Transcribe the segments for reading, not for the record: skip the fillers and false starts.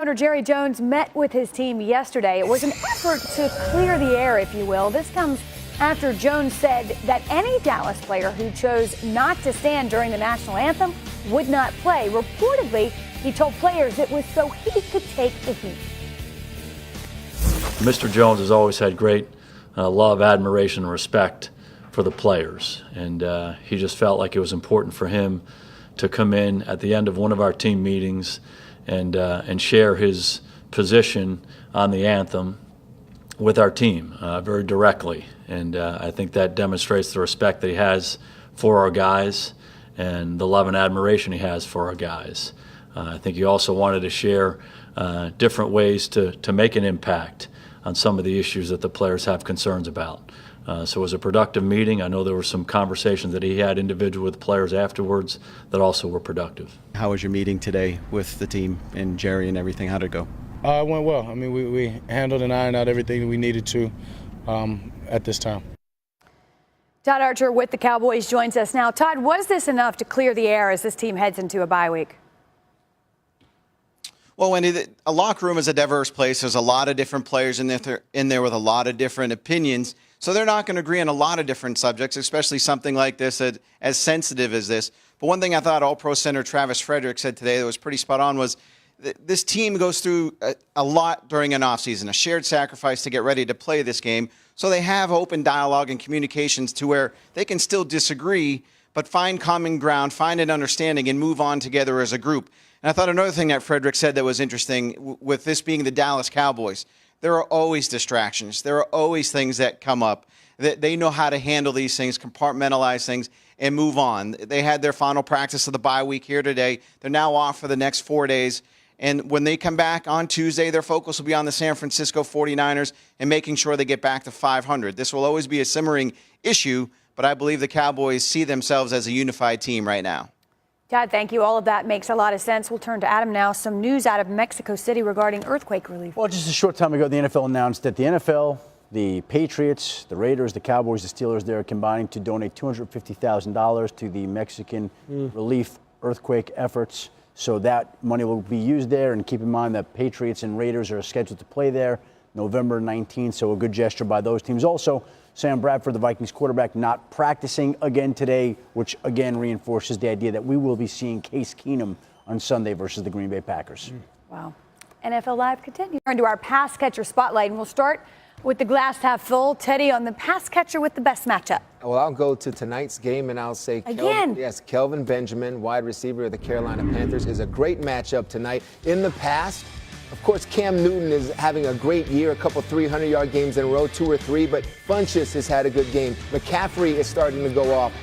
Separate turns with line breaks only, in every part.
Owner Jerry Jones met with his team yesterday. It was an effort to clear the air, if you will. This comes after Jones said that any Dallas player who chose not to stand during the national anthem would not play. Reportedly, he told players it was so he could take the heat.
Mr. Jones has always had great love, admiration, and respect for the players. And he just felt like it was important for him to come in at the end of one of our team meetings and share his position on the anthem with our team very directly. And I think that demonstrates the respect that he has for our guys and the love and admiration he has for our guys. I think he also wanted to share different ways to make an impact on some of the issues that the players have concerns about. So it was a productive meeting. I know there were some conversations that he had individual with players afterwards that also were productive.
How was your meeting today with the team and Jerry and everything? How did it go?
It went well. I mean, we handled and ironed out everything that we needed to at this time.
Todd Archer with the Cowboys joins us now. Todd, was this enough to clear the air as this team heads into a bye week?
Well, Wendy, a locker room is a diverse place. There's a lot of different players in there with a lot of different opinions. So they're not going to agree on a lot of different subjects, especially something like this, as sensitive as this. But one thing I thought All-Pro center Travis Frederick said today that was pretty spot on was this team goes through a lot during an offseason, a shared sacrifice to get ready to play this game. So they have open dialogue and communications to where they can still disagree, but find common ground, find an understanding, and move on together as a group. And I thought another thing that Frederick said that was interesting, with this being the Dallas Cowboys, there are always distractions. There are always things that come up. They know how to handle these things, compartmentalize things, and move on. They had their final practice of the bye week here today. They're now off for the next 4 days. And when they come back on Tuesday, their focus will be on the San Francisco 49ers and making sure they get back to 500. This will always be a simmering issue, but I believe the Cowboys see themselves as a unified team right now.
Todd, thank you. All of that makes a lot of sense. We'll turn to Adam now. Some news out of Mexico City regarding earthquake relief.
Well, just a short time ago, the NFL announced that the NFL, the Patriots, the Raiders, the Cowboys, the Steelers, they're combining to donate $250,000 to the Mexican relief earthquake efforts. So that money will be used there. And keep in mind that Patriots and Raiders are scheduled to play there November 19th. So a good gesture by those teams. Also, Sam Bradford, the Vikings quarterback, not practicing again today, which again reinforces the idea that we will be seeing Case Keenum on Sunday versus the Green Bay Packers.
Wow. NFL Live continues. Turn to our pass catcher spotlight, and we'll start with the glass half full. Teddy on the pass catcher with the best matchup.
Well, I'll go to tonight's game, and I'll say Kelvin Benjamin, wide receiver of the Carolina Panthers, is a great matchup tonight. In the past, of course, Cam Newton is having a great year, a couple 300-yard games in a row, 2 or 3, but Funchess has had a good game. McCaffrey is starting to go off.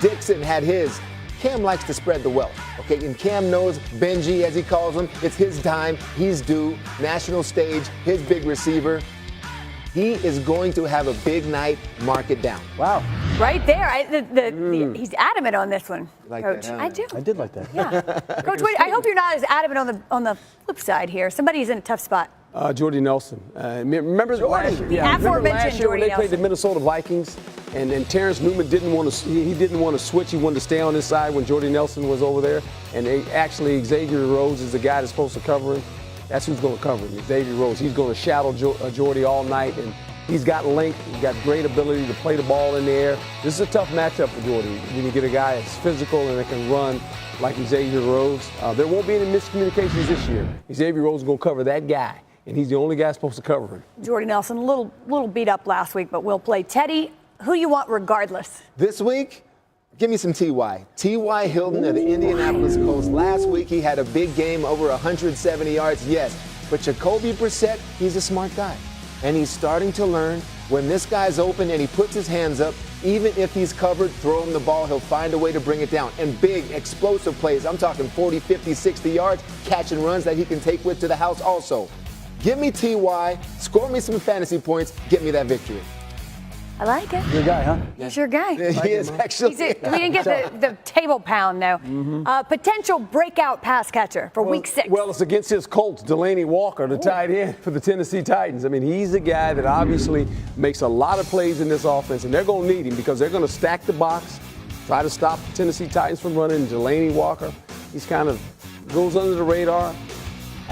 Dixon had his. Cam likes to spread the wealth, okay? And Cam knows Benji, as he calls him, it's his time. He's due. National stage, his big receiver. He is going to have a big night. Mark it down.
Wow.
Right there. He's adamant on this one,
like
Coach.
That, huh?
I do.
I did like that.
Yeah. Coach, wait, I hope you're not as adamant on the flip side here. Somebody's in a tough spot.
Jordy Nelson. Remember last year,
Aforementioned
when they
Jordy
played the
Nelson.
Minnesota Vikings, and Terrence Newman didn't want to switch. He wanted to stay on his side when Jordy Nelson was over there. And actually, Xavier Rhodes is the guy that's supposed to cover him. That's who's going to cover him, Xavier Rhodes. He's going to shadow Jordy all night, and he's got length. He's got great ability to play the ball in the air. This is a tough matchup for Jordy. When you get a guy that's physical and that can run like Xavier Rhodes, there won't be any miscommunications this year. Xavier Rhodes is going to cover that guy, and he's the only guy supposed to cover him.
Jordy Nelson, a little beat up last week, but will play. Teddy, who you want regardless?
This week, give me some T.Y. T.Y. Hilton of the Indianapolis Colts. Last week, he had a big game, over 170 yards, yes. But Jacoby Brissett, he's a smart guy. And he's starting to learn when this guy's open and he puts his hands up, even if he's covered, throw him the ball, he'll find a way to bring it down. And big, explosive plays, I'm talking 40, 50, 60 yards, catch and runs that he can take with to the house also. Give me T.Y., score me some fantasy points, get me that victory.
I like it.
Your guy, huh?
He's your guy.
He is actually.
We didn't get the table pound, though. Potential breakout pass catcher for week 6.
Well, it's against his Colts, Delaney Walker, the tight end for the Tennessee Titans. I mean, he's a guy that obviously makes a lot of plays in this offense, and they're going to need him because they're going to stack the box, try to stop the Tennessee Titans from running. Delaney Walker, he's kind of goes under the radar.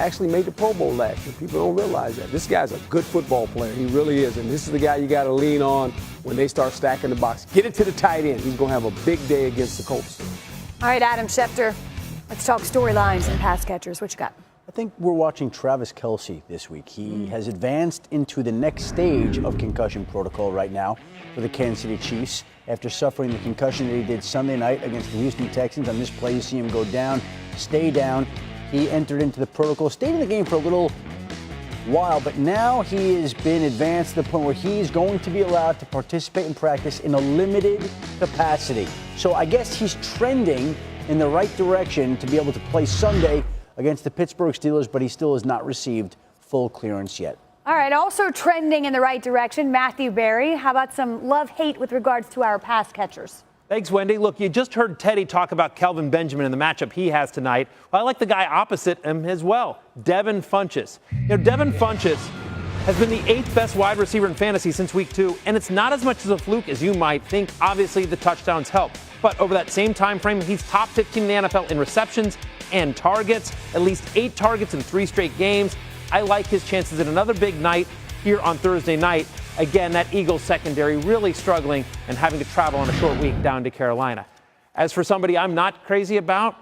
actually made the Pro Bowl last year. People don't realize that. This guy's a good football player. He really is. And this is the guy you got to lean on when they start stacking the box. Get it to the tight end. He's going to have a big day against the Colts.
All right, Adam Schefter, let's talk storylines and pass catchers. What you got?
I think we're watching Travis Kelce this week. He has advanced into the next stage of concussion protocol right now for the Kansas City Chiefs after suffering the concussion that he did Sunday night against the Houston Texans. On this play, you see him go down, stay down. He entered into the protocol, stayed in the game for a little while, but now he has been advanced to the point where he's going to be allowed to participate in practice in a limited capacity. So I guess he's trending in the right direction to be able to play Sunday against the Pittsburgh Steelers, but he still has not received full clearance yet.
All right, also trending in the right direction, Matthew Berry. How about some love-hate with regards to our pass catchers?
Thanks, Wendy. Look, you just heard Teddy talk about Kelvin Benjamin and the matchup he has tonight. Well, I like the guy opposite him as well, Devin Funchess. Devin Funchess has been the 8th best wide receiver in fantasy since week 2, and it's not as much as a fluke as you might think. Obviously, the touchdowns help. But over that same time frame, he's top 15 in the NFL in receptions and targets, at least 8 targets in 3 straight games. I like his chances at another big night here on Thursday night. Again, that Eagles secondary really struggling and having to travel on a short week down to Carolina. As for somebody I'm not crazy about,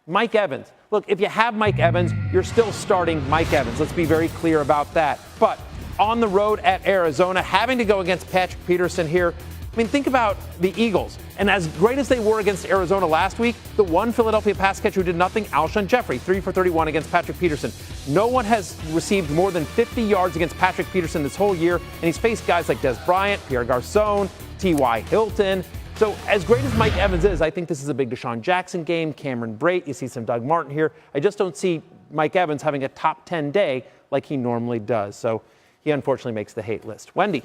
Mike Evans. Look, if you have Mike Evans, you're still starting Mike Evans. Let's be very clear about that. But on the road at Arizona, having to go against Patrick Peterson here, I mean, think about the Eagles. And as great as they were against Arizona last week, the one Philadelphia pass catcher who did nothing, Alshon Jeffrey, 3 for 31 against Patrick Peterson. No one has received more than 50 yards against Patrick Peterson this whole year, and he's faced guys like Des Bryant, Pierre Garçon, T.Y. Hilton. So as great as Mike Evans is, I think this is a big Deshaun Jackson game, Cameron Brate, you see some Doug Martin here. I just don't see Mike Evans having a top 10 day like he normally does. So he unfortunately makes the hate list. Wendy.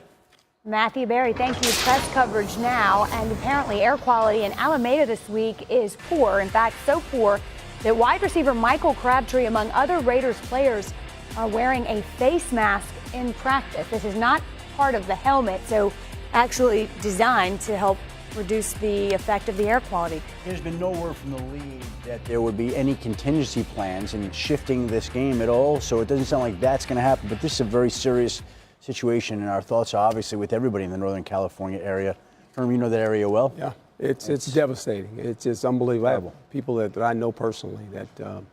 Matthew Berry, thank you. Press coverage now, and apparently air quality in Alameda this week is poor. In fact, so poor that wide receiver Michael Crabtree, among other Raiders players, are wearing a face mask in practice. This is not part of the helmet, so actually designed to help reduce the effect of the air quality.
There's been no word from the league that there would be any contingency plans in shifting this game at all, so it doesn't sound like that's going to happen, but this is a very serious situation, and our thoughts are obviously with everybody in the Northern California area. Herm, you know that area well?
Yeah, it's devastating. It's just unbelievable. People that I know personally that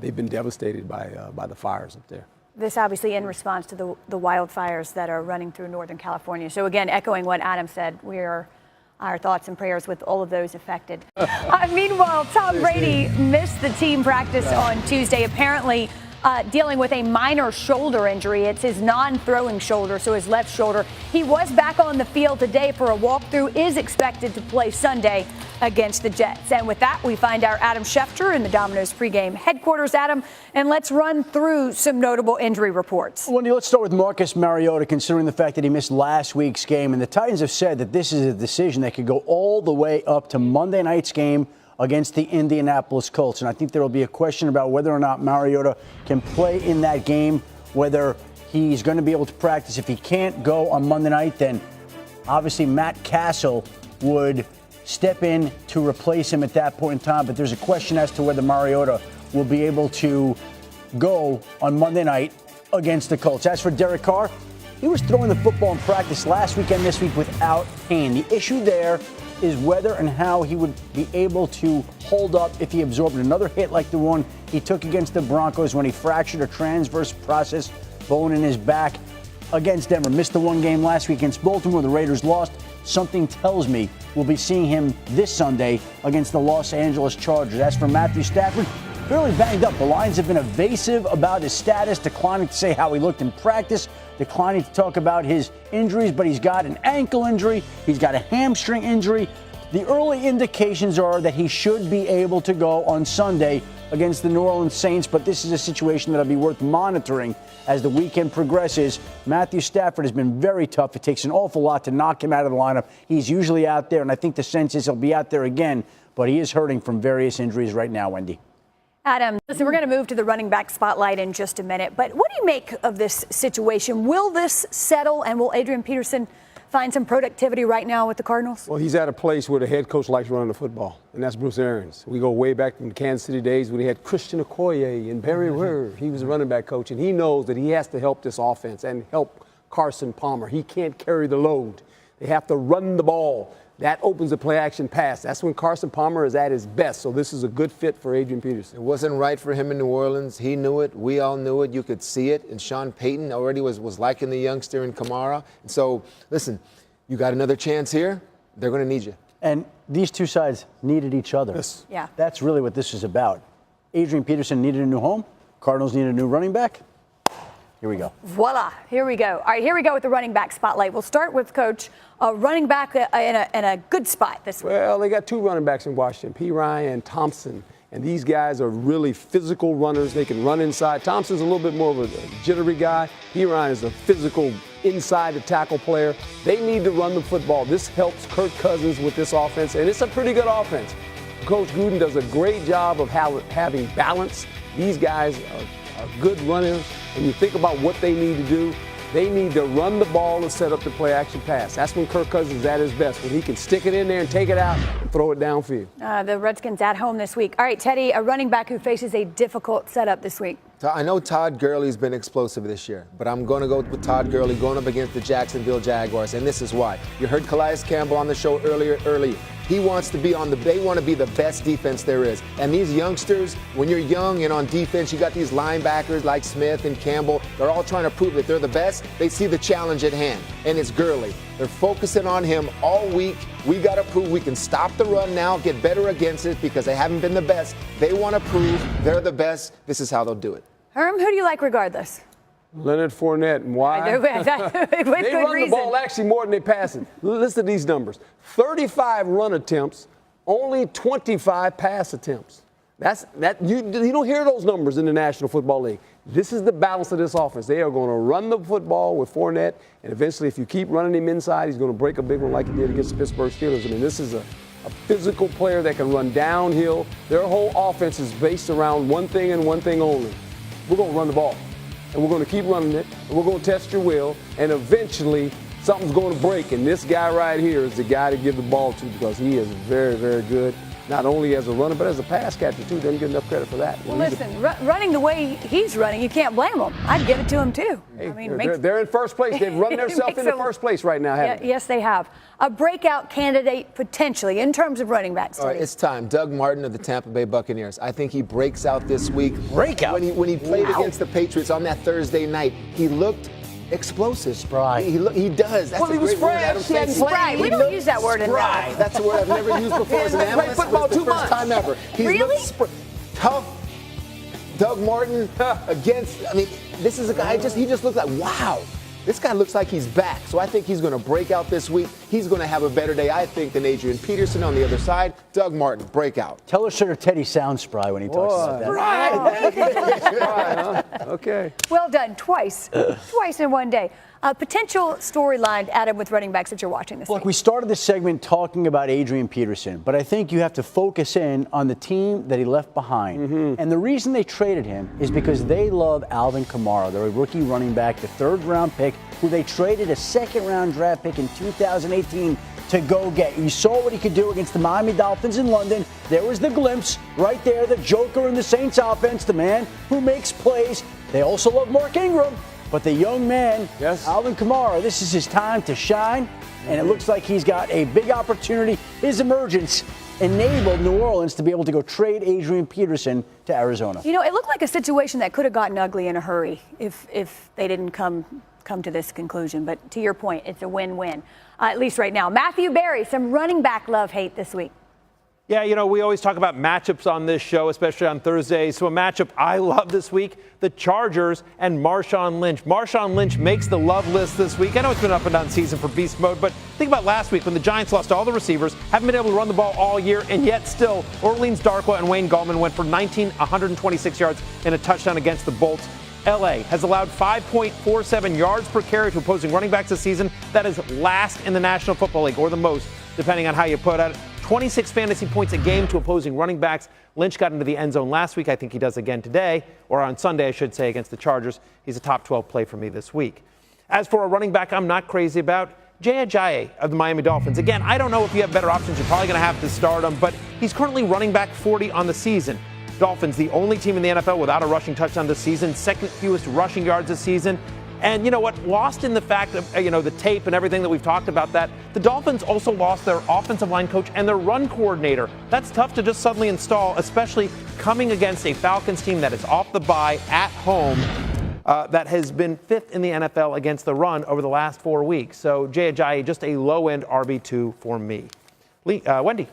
they've been devastated by the fires up there.
This obviously in response to the wildfires that are running through Northern California. So again, echoing what Adam said, our thoughts and prayers with all of those affected. Meanwhile, Tom Brady missed the team practice on Tuesday, apparently dealing with a minor shoulder injury. It's his non-throwing shoulder, so his left shoulder. He was back on the field today for a walkthrough, is expected to play Sunday against the Jets. And with that, we find our Adam Schefter in the Domino's pregame headquarters. Adam, and let's run through some notable injury reports.
Wendy, let's start with Marcus Mariota, considering the fact that he missed last week's game. And the Titans have said that this is a decision that could go all the way up to Monday night's game against the Indianapolis Colts. And I think there will be a question about whether or not Mariota can play in that game, whether he's going to be able to practice. If he can't go on Monday night, then obviously Matt Castle would step in to replace him at that point in time. But there's a question as to whether Mariota will be able to go on Monday night against the Colts. As for Derek Carr, he was throwing the football in practice last week and this week without pain. The issue there is whether and how he would be able to hold up if he absorbed another hit like the one he took against the Broncos when he fractured a transverse process bone in his back against Denver. Missed the one game last week against Baltimore. The Raiders lost. Something tells me we'll be seeing him this Sunday against the Los Angeles Chargers. As for Matthew Stafford, fairly banged up. The Lions have been evasive about his status, declining to say how he looked in practice, declining to talk about his injuries, but he's got an ankle injury, he's got a hamstring injury. The early indications are that he should be able to go on Sunday against the New Orleans Saints, but this is a situation that'll be worth monitoring as the weekend progresses. Matthew Stafford has been very tough. It takes an awful lot to knock him out of the lineup. He's usually out there, and I think the sense is he'll be out there again, but he is hurting from various injuries right now, Wendy.
Adam, listen, we're going to move to the running back spotlight in just a minute, but what do you make of this situation? Will this settle, and will Adrian Peterson find some productivity right now with the Cardinals?
Well, he's at a place where the head coach likes running the football, and that's Bruce Arians. We go way back in the Kansas City days when he had Christian Okoye and Barry Ware. He was a running back coach, and he knows that he has to help this offense and help Carson Palmer. He can't carry the load. They have to run the ball. That opens the play-action pass. That's when Carson Palmer is at his best. So this is a good fit for Adrian Peterson.
It wasn't right for him in New Orleans. He knew it. We all knew it. You could see it. And Sean Payton already was liking the youngster in Kamara. And so, listen, you got another chance here. They're going to need you.
And these two sides needed each other.
Yes.
Yeah.
That's really what this is about. Adrian Peterson needed a new home. Cardinals needed a new running back. Here we go.
Voila. Here we go. All right, here we go with the running back spotlight. We'll start with Coach, running back in a good spot this week.
Well, they got two running backs in Washington, P. Ryan and Thompson. And these guys are really physical runners. They can run inside. Thompson's a little bit more of a jittery guy. P. Ryan is a physical inside the tackle player. They need to run the football. This helps Kirk Cousins with this offense, and it's a pretty good offense. Coach Gruden does a great job of having balance. These guys are good runners, and you think about what they need to do. They need to run the ball and set up the play-action pass. That's when Kirk Cousins is at his best, when he can stick it in there and take it out and throw it downfield.
The Redskins at home this week. All right, Teddy, a running back who faces a difficult setup this week.
I know Todd Gurley's been explosive this year, but I'm going to go with Todd Gurley going up against the Jacksonville Jaguars, and this is why. You heard Calais Campbell on the show earlier. He wants to be they want to be the best defense there is. And these youngsters, when you're young and on defense, you got these linebackers like Smith and Campbell. They're all trying to prove that they're the best. They see the challenge at hand, and it's Gurley. They're focusing on him all week. We got to prove we can stop the run now, get better against it because they haven't been the best. They want to prove they're the best. This is how they'll do it.
Herm, who do you like regardless?
Leonard Fournette, and why?
With
They
good
run
reason.
the ball actually more than they pass it. Listen to these numbers. 35 run attempts, only 25 pass attempts. You don't hear those numbers in the National Football League. This is the balance of this offense. They are going to run the football with Fournette, and eventually if you keep running him inside, he's going to break a big one like he did against the Pittsburgh Steelers. I mean, this is a physical player that can run downhill. Their whole offense is based around one thing and one thing only. We're going to run the ball. And we're going to keep running it, and we're going to test your will, and eventually something's going to break. And this guy right here is the guy to give the ball to because he is very, very good, not only as a runner, but as a pass catcher, too. Doesn't get enough credit for that.
Well, listen, running the way he's running, you can't blame him. I'd give it to him, too.
Hey, they're in first place. They've run themselves into first place right now, haven't they?
Yes, they have. A breakout candidate, potentially, in terms of running backs.
All right, it's time. Doug Martin of the Tampa Bay Buccaneers. I think he breaks out this week.
Breakout?
When he played against the Patriots on that Thursday night, he looked explosive.
Spry.
He does. That's
Well,
a
he was
great word.
fresh.
Adam
He hadn't
Fancy.
Spry. We don't use that word
Spry.
enough.
That's a word I've never used before as an
He hasn't
analyst.
played football
It's the
2
first
months.
time ever. He's
Really?
Tough. Doug Martin against, this is a guy, he just looks like, wow. This guy looks like he's back. So I think he's going to break out this week. He's going to have a better day, I think, than Adrian Peterson on the other side. Doug Martin, breakout.
Tell us sure Teddy sounds spry when he talks about that.
Right, huh? Okay.
Well done, twice in one day. Potential storyline, Adam, with running backs that you're watching this
Look,
week.
we started this segment talking about Adrian Peterson, but I think you have to focus in on the team that he left behind. And the reason they traded him is because they love Alvin Kamara. They're a rookie running back, the third-round pick, who they traded a second-round draft pick in 2018 to go get. You saw what he could do against the Miami Dolphins in London. There was the glimpse right there, the joker in the Saints offense, the man who makes plays. They also love Mark Ingram. But the young man,
Yes.
Alvin Kamara, this is his time to shine, and it looks like he's got a big opportunity. His emergence enabled New Orleans to be able to go trade Adrian Peterson to Arizona.
You know, it looked like a situation that could have gotten ugly in a hurry if they didn't come to this conclusion. But to your point, it's a win-win, at least right now. Matthew Berry, some running back love-hate this week.
Yeah, we always talk about matchups on this show, especially on Thursdays. So a matchup I love this week, the Chargers and Marshawn Lynch. Marshawn Lynch makes the love list this week. I know it's been up and down season for beast mode, but think about last week when the Giants lost all the receivers, haven't been able to run the ball all year, and yet still Orleans Darkwa and Wayne Gallman went for 126 yards and a touchdown against the Bolts. LA has allowed 5.47 yards per carry to opposing running backs this season. That is last in the National Football League, or the most, depending on how you put it. 26 fantasy points a game to opposing running backs. Lynch got into the end zone last week. I think he does again today, or on Sunday, I should say, against the Chargers. He's a top 12 play for me this week. As for a running back I'm not crazy about, Jay Ajayi of the Miami Dolphins. Again, I don't know if you have better options. You're probably going to have to start him, but he's currently running back 40 on the season. Dolphins, the only team in the NFL without a rushing touchdown this season, second fewest rushing yards this season. And you know what? Lost in the fact of, the tape and everything that we've talked about that, the Dolphins also lost their offensive line coach and their run coordinator. That's tough to just suddenly install, especially coming against a Falcons team that is off the bye at home, that has been fifth in the NFL against the run over the last 4 weeks. So Jay Ajayi, just a low-end RB2 for me. Wendy.